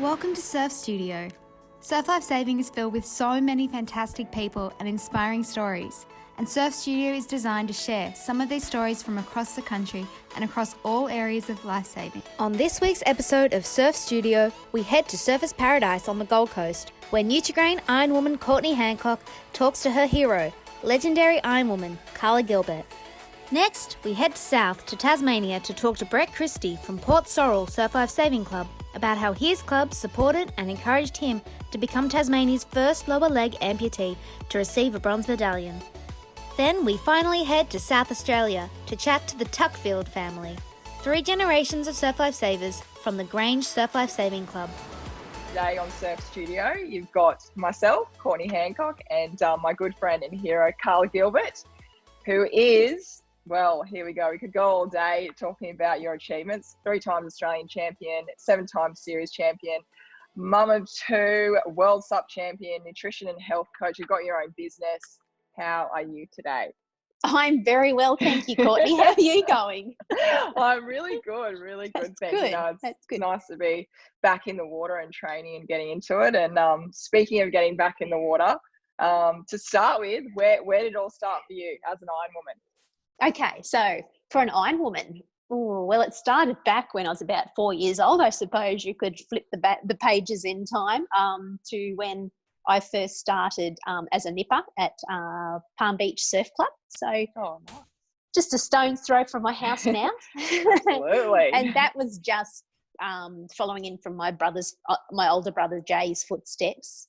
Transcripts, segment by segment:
Welcome to Surf Studio. Surf Life Saving is filled with so many fantastic people and inspiring stories, and Surf Studio is designed to share some of these stories from across the country and across all areas of lifesaving. On this week's episode of Surf Studio, we head to Surfers Paradise on the Gold Coast, where Nutri-Grain IronWoman Courtney Hancock talks to her hero, legendary Ironwoman Karla Gilbert. Next, we head south to Tasmania to talk to Christie from Port Sorell Surf Life Saving Club about how his club supported and encouraged him to become Tasmania's first lower leg amputee to receive a bronze medallion. Then we finally head to South Australia to chat to the Tuckfield family, 3 generations of surf life savers from the Grange Surf Life Saving Club. Today on Surf Studio, you've got myself, Courtney Hancock, and my good friend and hero, Karla Gilbert, who is, well, here we go. We could go all day talking about your achievements. 3 times Australian champion, 7 times series champion, mum of 2, world sup champion, nutrition and health coach. You've got your own business. How are you today? I'm very well, thank you, Courtney. How are you going? I'm really good, Thank you. It's good. Nice to be back in the water and training and getting into it. And speaking of getting back in the water, to start with, where did it all start for you as an Ironwoman? Okay, so for an Ironwoman, well, it started back when I was about 4 years old. I suppose you could flip the pages in time to when I first started as a nipper at Palm Beach Surf Club. So nice. Just a stone's throw from my house now. Absolutely. And that was just following in from my older brother Jay's footsteps.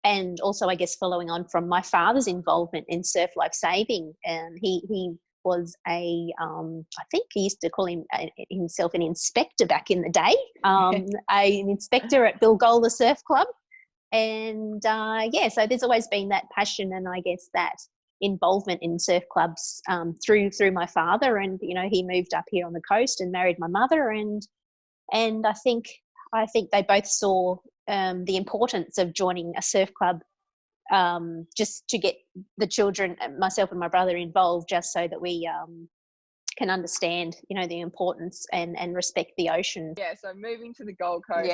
And also, I guess, following on from my father's involvement in surf life saving. And he was I think he used to call himself an inspector back in the day, an inspector at Bilgola Surf Club. And so there's always been that passion and I guess that involvement in surf clubs through my father. And, you know, he moved up here on the coast and married my mother. And I think they both saw the importance of joining a surf club just to get the children, myself and my brother, involved, just so that we can understand, you know, the importance and respect the ocean. Yeah, so moving to the Gold Coast,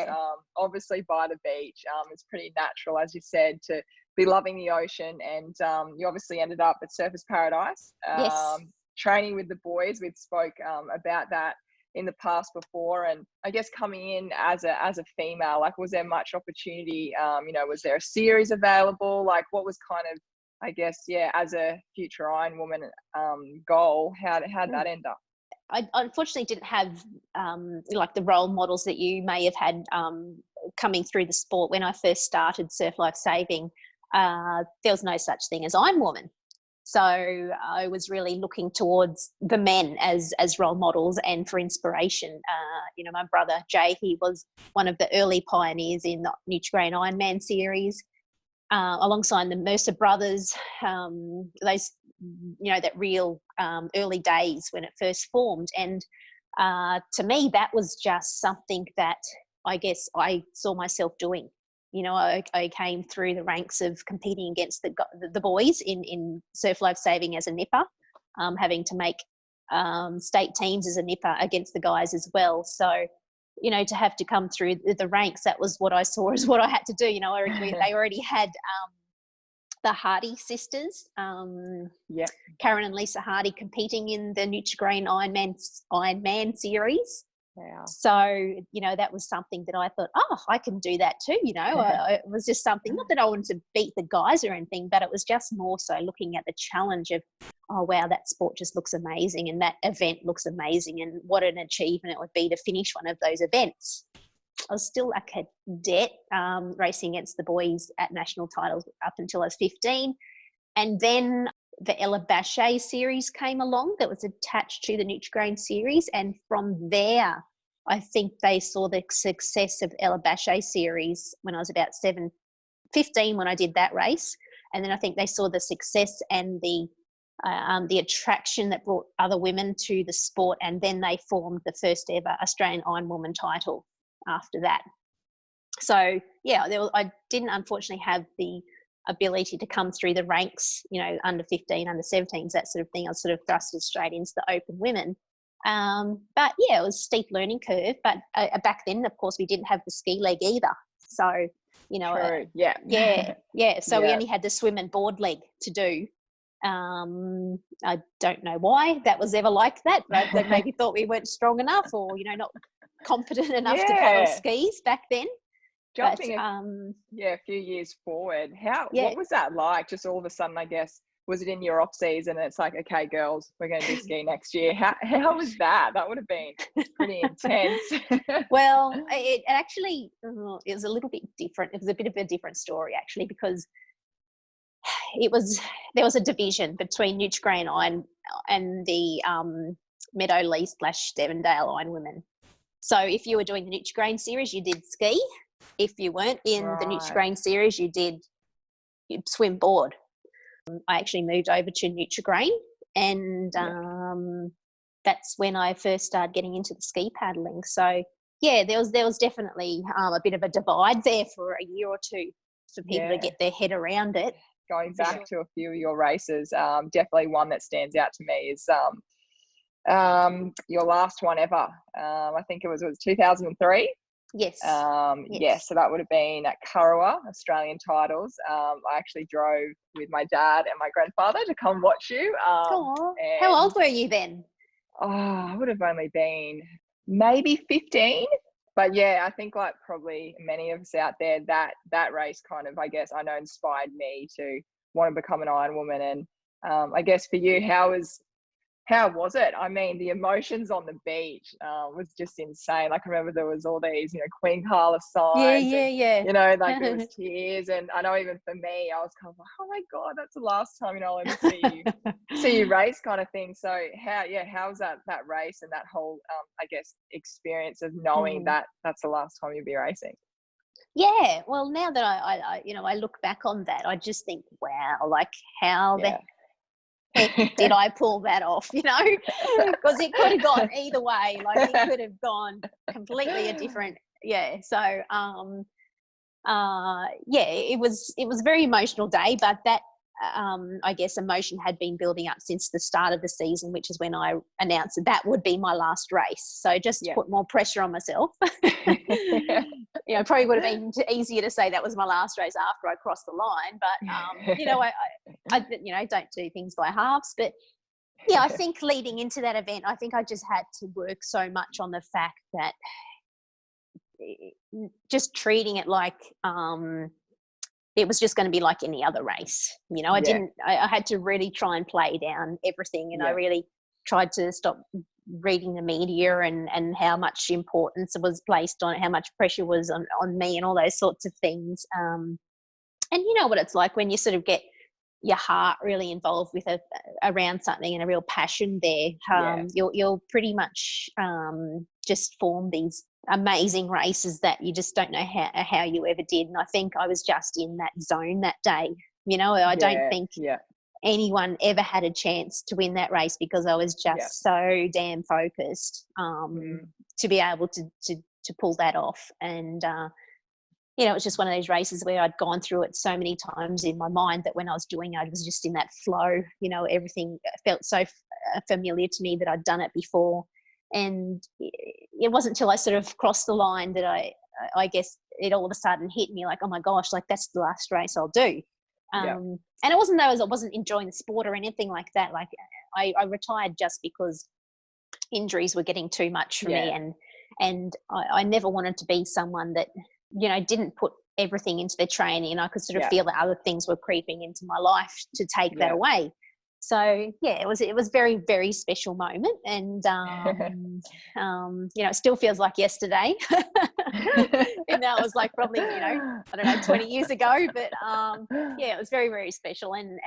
obviously by the beach, it's pretty natural, as you said, to be loving the ocean. And you obviously ended up at Surfers Paradise, Yes. training with the boys. We'd spoke about that in the past before, and I guess coming in as a female, like, was there much opportunity? Was there a series available? Like, what was kind of, I guess, as a future Ironwoman goal, how did that end up? I unfortunately didn't have like the role models that you may have had coming through the sport. When I first started Surf Life Saving, there was no such thing as Ironwoman. So I was really looking towards the men as role models and for inspiration. My brother Jay, he was one of the early pioneers in the Nutri-Grain IronMan series, alongside the Mercer brothers. Those, that real early days when it first formed. And to me, that was just something that I guess I saw myself doing. You know, I came through the ranks of competing against the boys in surf life saving as a nipper, having to make state teams as a nipper against the guys as well. So, you know, to have to come through the ranks, that was what I saw as what I had to do. You know, they already had the Hardy sisters, Karen and Lisa Hardy, competing in the Nutri-Grain IronMan series. Yeah. So, you know, that was something that I thought, I can do that too. You know, it was just something, not that I wanted to beat the guys or anything, but it was just more so looking at the challenge of, oh, wow, that sport just looks amazing and that event looks amazing, and what an achievement it would be to finish one of those events. I was still a cadet racing against the boys at national titles up until I was 15. And then the Ella Bache series came along that was attached to the Nutri-Grain series. And from there, I think they saw the success of Ella Bache series when I was about 15 when I did that race. And then I think they saw the success and the attraction that brought other women to the sport. And then they formed the first ever Australian Ironwoman title after that. So, I didn't unfortunately have the ability to come through the ranks, you know, under 15, under 17s, that sort of thing. I was sort of thrusted straight into the open women. But yeah, it was a steep learning curve. But back then, of course, we didn't have the ski leg either. So, you know, True. Yeah. yeah. So we Yeah. only had the swim and board leg to do. I don't know why that was ever like that, but they maybe thought we weren't strong enough, or, you know, not confident enough to paddle skis back then. Jumping but, a few years forward, Yeah. what was that like? Just all of a sudden, I guess, was it in your off season and it's like, okay, girls, we're going to do ski next year? How was that? That would have been pretty intense. Well, it actually, it was a little bit different. It was a bit of a different story, actually, because there was a division between Nutri-Grain and the Meadow-Lee/Devondale IronWoman. So if you were doing the Nutri-Grain series, you did ski. If you weren't in the Nutri-Grain series, you'd swim board. I actually moved over to Nutri-Grain, and that's when I first started getting into the ski paddling. So yeah, there was definitely a bit of a divide there for a year or two for people to get their head around it. Going back to a few of your races, definitely one that stands out to me is your last one ever. I think it was 2003. Yes. Yes. So that would have been at Kurrawa, Australian titles. I actually drove with my dad and my grandfather to come watch you. How old were you then? I would have only been maybe 15. But yeah, I think like probably many of us out there, that race kind of, I guess, I know inspired me to want to become an Ironwoman. And I guess for you, how was it? I mean, the emotions on the beach was just insane. Like I remember there was all these, you know, Queen Karla signs. Yeah. You know, like there was tears, and I know even for me, I was kind of like, oh my God, that's the last time, you know, I'll ever see you race, kind of thing. So how was that race and that whole I guess experience of knowing that that's the last time you'll be racing? Yeah, well, now that I you know, I look back on that, I just think, wow, like how the heck did I pull that off, you know? Because it could have gone either way. Like it could have gone completely a different, So it was a very emotional day, but that I guess emotion had been building up since the start of the season, which is when I announced that would be my last race. So just to put more pressure on myself. You know, probably would have been easier to say that was my last race after I crossed the line, but you know, I you know, don't do things by halves. But yeah, I think leading into that event, I think I just had to work so much on the fact that just treating it like it was just going to be like any other race. You know, I had to really try and play down everything, and I really tried to stop reading the media and how much importance was placed on it, how much pressure was on me and all those sorts of things. And you know what it's like when you sort of get your heart really involved with around something and a real passion there. You'll pretty much just form these amazing races that you just don't know how you ever did. And I think I was just in that zone that day. You know, I don't think anyone ever had a chance to win that race because I was just so damn focused to be able to pull that off. And you know, it was just one of those races where I'd gone through it so many times in my mind that when I was doing it, I was just in that flow. You know, everything felt so familiar to me that I'd done it before. And it wasn't until I sort of crossed the line that I guess it all of a sudden hit me like, oh my gosh, like that's the last race I'll do. And it wasn't though as I wasn't enjoying the sport or anything like that. Like I retired just because injuries were getting too much for me, and I never wanted to be someone that, you know, didn't put everything into their training, and I could sort of feel that other things were creeping into my life to take that away. So yeah, it was a very, very special moment, and you know, it still feels like yesterday. And that was like probably, you know, I don't know, 20 years ago, but yeah, it was very, very special, and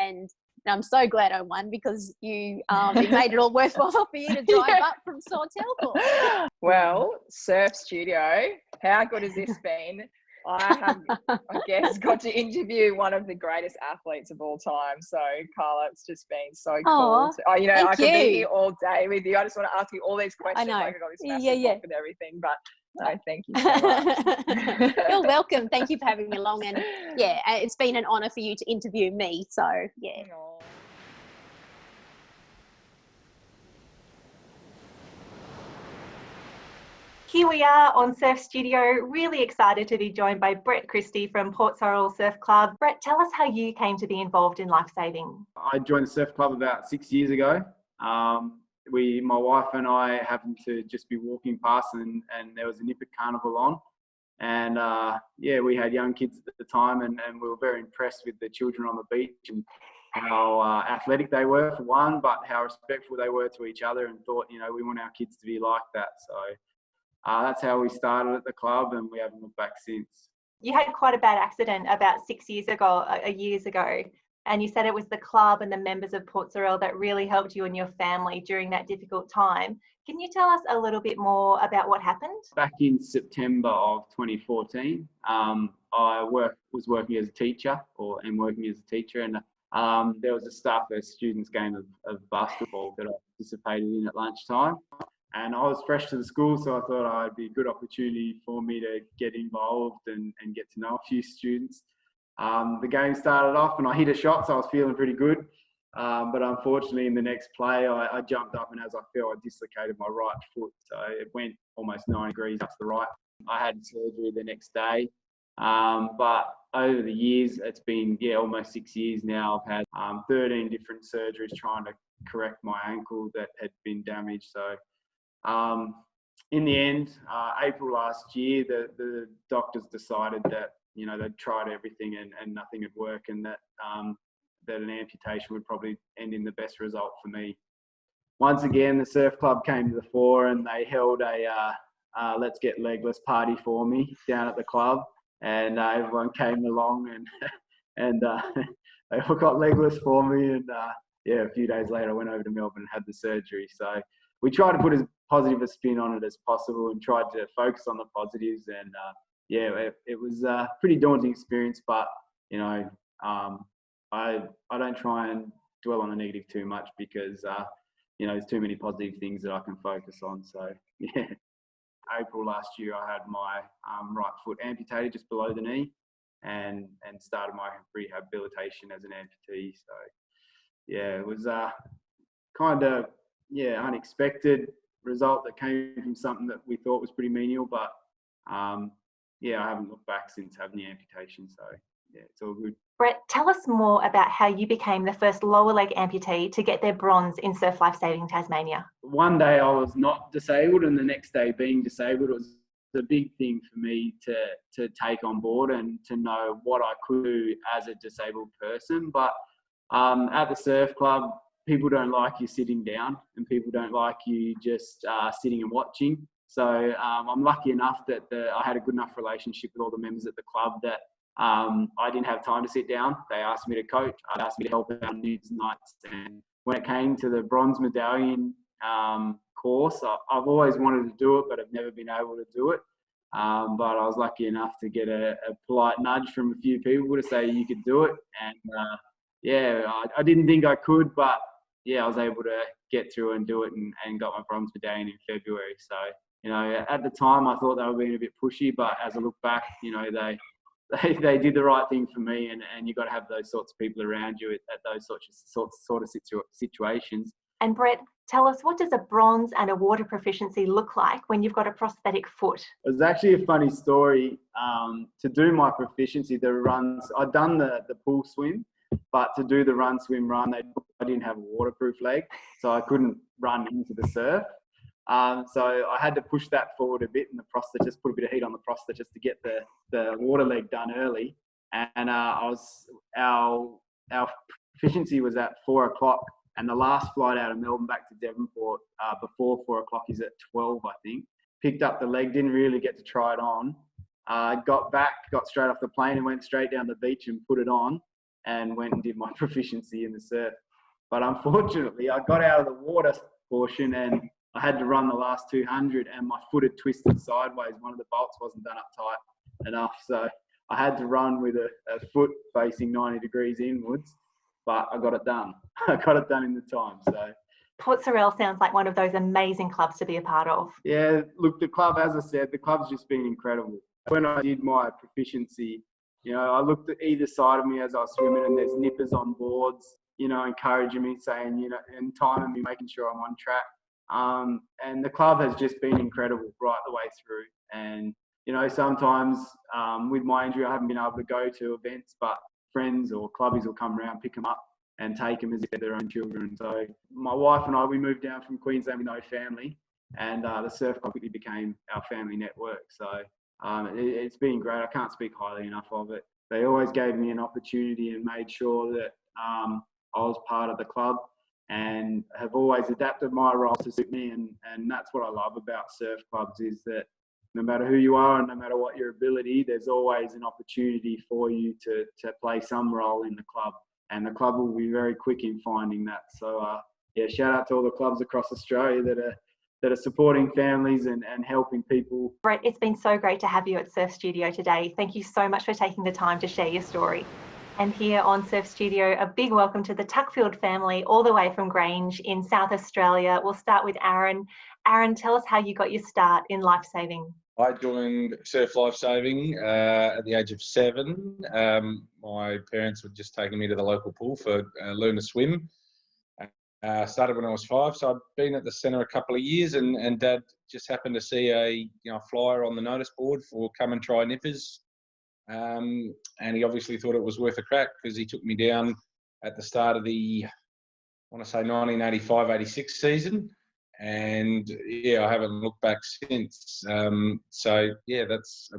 I'm so glad I won because you it made it all worthwhile for you to drive up from Sorell. Well, Surf Studio, how good has this been? I have, I guess, got to interview one of the greatest athletes of all time. So, Karla, it's just been so cool. You know, I could be here all day with you. I just want to ask you all these questions. I know. Like I got this massive book and everything, but no, thank you so much. You're welcome. Thank you for having me along. And yeah, it's been an honour for you to interview me. So, yeah. Here we are on Surf Studio, really excited to be joined by Brett Christie from Port Sorell Surf Club. Brett, tell us how you came to be involved in lifesaving. I joined the surf club about 6 years ago. My wife and I happened to just be walking past and there was a Nipper Carnival on. And we had young kids at the time and we were very impressed with the children on the beach and how athletic they were for one, but how respectful they were to each other, and thought, we want our kids to be like that. So that's how we started at the club, and we haven't looked back since. You had quite a bad accident about 6 years ago, and you said it was the club and the members of Port Sorell that really helped you and your family during that difficult time. Can you tell us a little bit more about what happened? Back in September of 2014, I was working as a teacher, and there was a staff versus students game of basketball that I participated in at lunchtime. And I was fresh to the school, so I thought it'd be a good opportunity for me to get involved and get to know a few students. The game started off and I hit a shot, so I was feeling pretty good. But unfortunately, in the next play, I jumped up, and as I fell, I dislocated my right foot. So it went almost 90 degrees up to the right. I had surgery the next day. But over the years, it's been almost 6 years now. I've had 13 different surgeries trying to correct my ankle that had been damaged. So in the end, April last year, the doctors decided that they'd tried everything and nothing would work, and that an amputation would probably end in the best result for me. Once again, the surf club came to the fore, and they held a let's get legless party for me down at the club, and everyone came along and they all got legless for me, and a few days later I went over to Melbourne and had the surgery. So we tried to put as positive a spin on it as possible and tried to focus on the positives, and it was a pretty daunting experience, but I don't try and dwell on the negative too much, because there's too many positive things that I can focus on. So April last year I had my right foot amputated just below the knee, and started my rehabilitation as an amputee. So it was kind of unexpected result that came from something that we thought was pretty menial, but I haven't looked back since having the amputation. So it's all good. Brett, tell us more about how you became the first lower leg amputee to get their bronze in Surf Life Saving Tasmania. One day I was not disabled, and the next day being disabled was a big thing for me to take on board and to know what I could do as a disabled person. But at the surf club, people don't like you sitting down, and people don't like you just sitting and watching. So I'm lucky enough that I had a good enough relationship with all the members at the club that I didn't have time to sit down. They asked me to coach. They asked me to help out on Tuesday nights. And when it came to the bronze medallion course, I've always wanted to do it, but I've never been able to do it. But I was lucky enough to get a polite nudge from a few people to say you could do it. And I didn't think I could, but I was able to get through and do it, and got my bronze medallion in February. So, at the time I thought they were being a bit pushy, but as I look back, they did the right thing for me, and you've got to have those sorts of people around you at those sort of situations. And Brett, tell us, what does a bronze and a water proficiency look like when you've got a prosthetic foot? It was actually a funny story. To do my proficiency, the runs, I'd done the pool swim, but to do the run, swim, run, I didn't have a waterproof leg, so I couldn't run into the surf. So I had to push that forward a bit, and the prosthetic, just put a bit of heat on the prosthetic just to get the water leg done early. And our proficiency was at 4 o'clock, and the last flight out of Melbourne back to Devonport before 4 o'clock is at 12, I think. Picked up the leg, didn't really get to try it on. Got straight off the plane and went straight down the beach and put it on, and went and did my proficiency in the surf. But unfortunately, I got out of the water portion and I had to run the last 200, and my foot had twisted sideways. One of the bolts wasn't done up tight enough. So I had to run with a foot facing 90 degrees inwards, but I got it done. I got it done in the time. So Port Sorell sounds like one of those amazing clubs to be a part of. Yeah, look, the club, as I said, the club's just been incredible. When I did my proficiency, I looked at either side of me as I was swimming, and there's nippers on boards, encouraging me, saying, and timing me, making sure I'm on track. And the club has just been incredible right the way through. And, you know, sometimes with my injury, I haven't been able to go to events, but friends or clubbies will come around, pick them up and take them as if they're their own children. So my wife and I, we moved down from Queensland with no family, and the surf club quickly became our family network. So it's been great. I can't speak highly enough of it. They always gave me an opportunity and made sure that I was part of the club, and have always adapted my role to suit me. And that's what I love about surf clubs, is that no matter who you are and no matter what your ability, there's always an opportunity for you to play some role in the club. And the club will be very quick in finding that. So, shout out to all the clubs across Australia that are supporting families and helping people. Brett, it's been so great to have you at Surf Studio today. Thank you so much for taking the time to share your story. And here on Surf Studio, a big welcome to the Tuckfield family, all the way from Grange in South Australia. We'll start with Aaron. Aaron, tell us how you got your start in lifesaving. I joined surf lifesaving at the age of 7. My parents were just taking me to the local pool for learn to swim. Started when I was 5, so I'd been at the centre a couple of years, and Dad just happened to see a flyer on the notice board for come and try nippers, and he obviously thought it was worth a crack, because he took me down at the start of the, I want to say 1985-86 season. And I haven't looked back since. That's a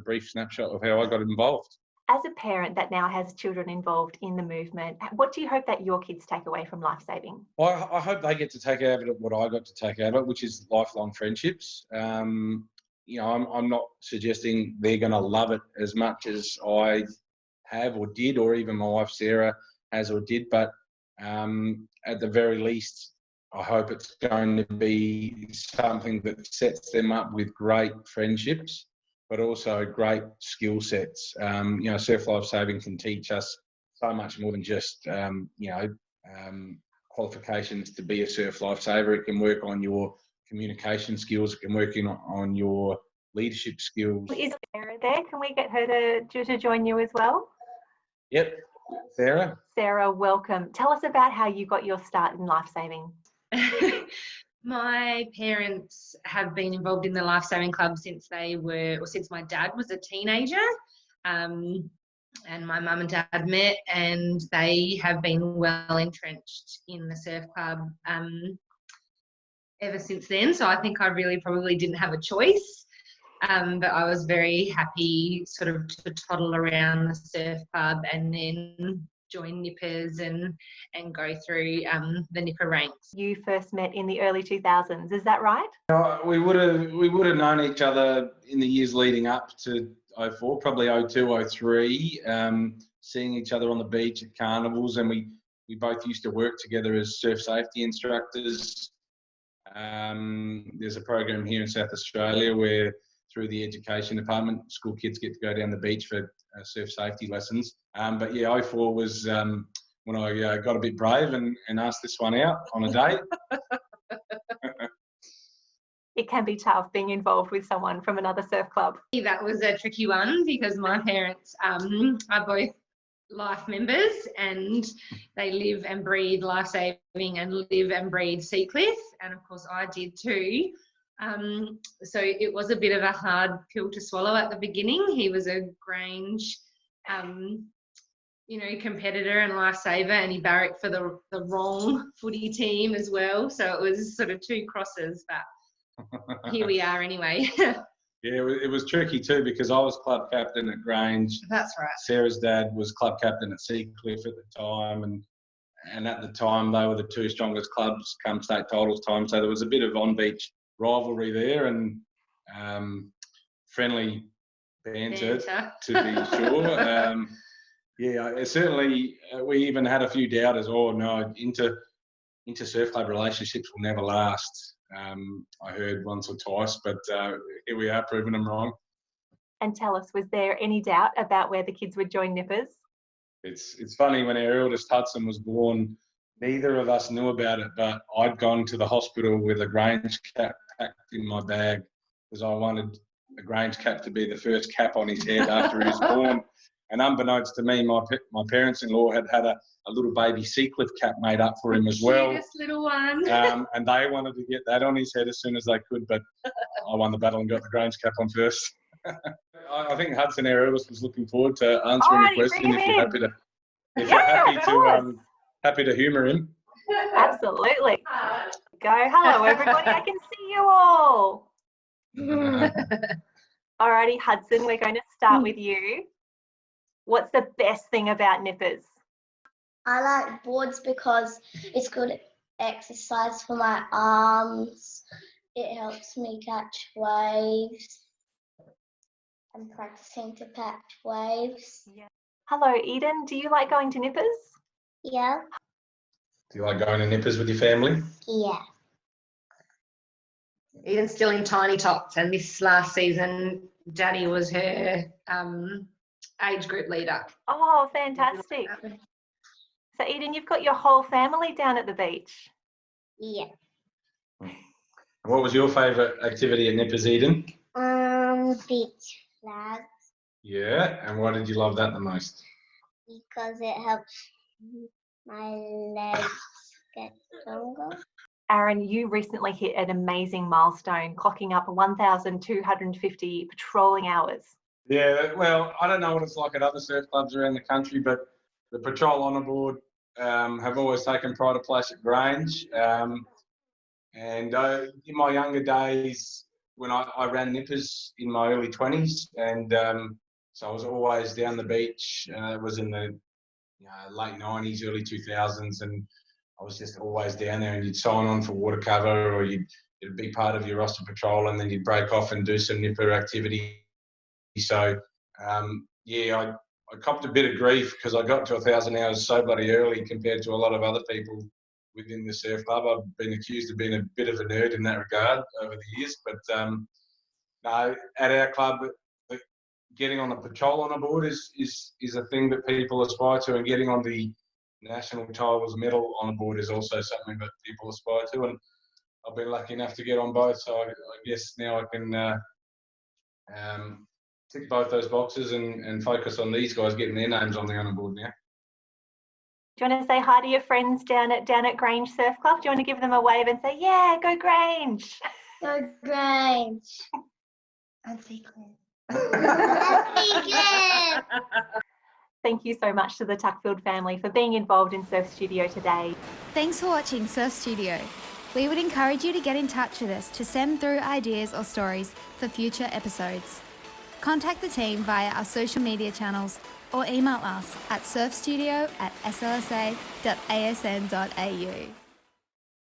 brief snapshot of how I got involved. As a parent that now has children involved in the movement, what do you hope that your kids take away from lifesaving? I hope they get to take out of it what I got to take out of it, which is lifelong friendships. I'm not suggesting they're going to love it as much as I have or did, or even my wife Sarah has or did, but at the very least, I hope it's going to be something that sets them up with great friendships, but also great skill sets. Surf lifesaving can teach us so much more than just, qualifications to be a surf lifesaver. It can work on your communication skills. It can work on your leadership skills. Is Sarah there? Can we get her to join you as well? Yep. Sarah? Sarah, welcome. Tell us about how you got your start in lifesaving. My parents have been involved in the lifesaving club since my dad was a teenager, and my mum and dad met, and they have been well entrenched in the surf club ever since then. So I think I really probably didn't have a choice, but I was very happy sort of to toddle around the surf club and then join nippers and go through the nipper ranks. You first met in the early 2000s, is that right? We would have known each other in the years leading up to 04, probably 02, 03, seeing each other on the beach at carnivals, and we both used to work together as surf safety instructors. There's a program here in South Australia where, through the education department, school kids get to go down the beach for surf safety lessons. 04 was when I got a bit brave and asked this one out on a date. It can be tough being involved with someone from another surf club. That was a tricky one, because my parents are both life members, and they live and breathe lifesaving and live and breathe Seacliff, and of course I did too. So it was a bit of a hard pill to swallow at the beginning. He was a Grange, competitor and lifesaver, and he barracked for the wrong footy team as well. So it was sort of two crosses, but here we are anyway. Yeah, it was tricky too, because I was club captain at Grange. That's right. Sarah's dad was club captain at Seacliff at the time, and at the time they were the two strongest clubs come state titles time. So there was a bit of on-beach rivalry there, and friendly banter to be sure. Certainly we even had a few doubters. Oh no, inter surf club relationships will never last. I heard once or twice, but here we are proving them wrong. And tell us, was there any doubt about where the kids would join nippers? It's funny, when our eldest Hudson was born, neither of us knew about it, but I'd gone to the hospital with a Grange cap packed in my bag, because I wanted a Grange cap to be the first cap on his head after he was born. And unbeknownst to me, my parents-in-law had a little baby seacliff cap made up for him as well. Cutest little one. And they wanted to get that on his head as soon as they could, but I won the battle and got the Grange cap on first. I think Hudson, our eldest, was looking forward to answering your question. If you're happy to humour him. Absolutely. Go. Hello, everybody. I can see you all. Alrighty, Hudson, we're going to start with you. What's the best thing about nippers? I like boards because it's good exercise for my arms. It helps me catch waves. I'm practicing to catch waves. Yeah. Hello, Eden. Do you like going to nippers? Yeah. Do you like going to nippers with your family? Yeah. Eden's still in tiny tots, and this last season, Daddy was her age group leader. Oh, fantastic. So, Eden, you've got your whole family down at the beach. Yeah. What was your favourite activity at nippers, Eden? Beach flags. Yeah, and why did you love that the most? Because it helps my legs get stronger. Aaron, you recently hit an amazing milestone, clocking up 1,250 patrolling hours. Yeah, well, I don't know what it's like at other surf clubs around the country, but the patrol honour board have always taken pride of place at Grange. And in my younger days, when I ran nippers in my early 20s, and so I was always down the beach. It was in the late 90s, early 2000s, and I was just always down there, and you'd sign on for water cover, or it'd be part of your roster patrol, and then you'd break off and do some nipper activity. So, I copped a bit of grief because I got to 1,000 hours so bloody early compared to a lot of other people within the surf club. I've been accused of being a bit of a nerd in that regard over the years, but no, at our club, getting on the patrol honour board is a thing that people aspire to, and getting on the National Titles Medal honour board is also something that people aspire to, and I've been lucky enough to get on both, so I guess now I can tick both those boxes and focus on these guys getting their names on the honour board now. Do you want to say hi to your friends down at Grange Surf Club? Do you want to give them a wave and say, yeah, go Grange? Go Grange. And secret. Thank you so much to the Tuckfield family for being involved in Surf Studio today. Thanks for watching Surf Studio. We would encourage you to get in touch with us to send through ideas or stories for future episodes. Contact the team via our social media channels or email us at surfstudio@slsa.asn.au.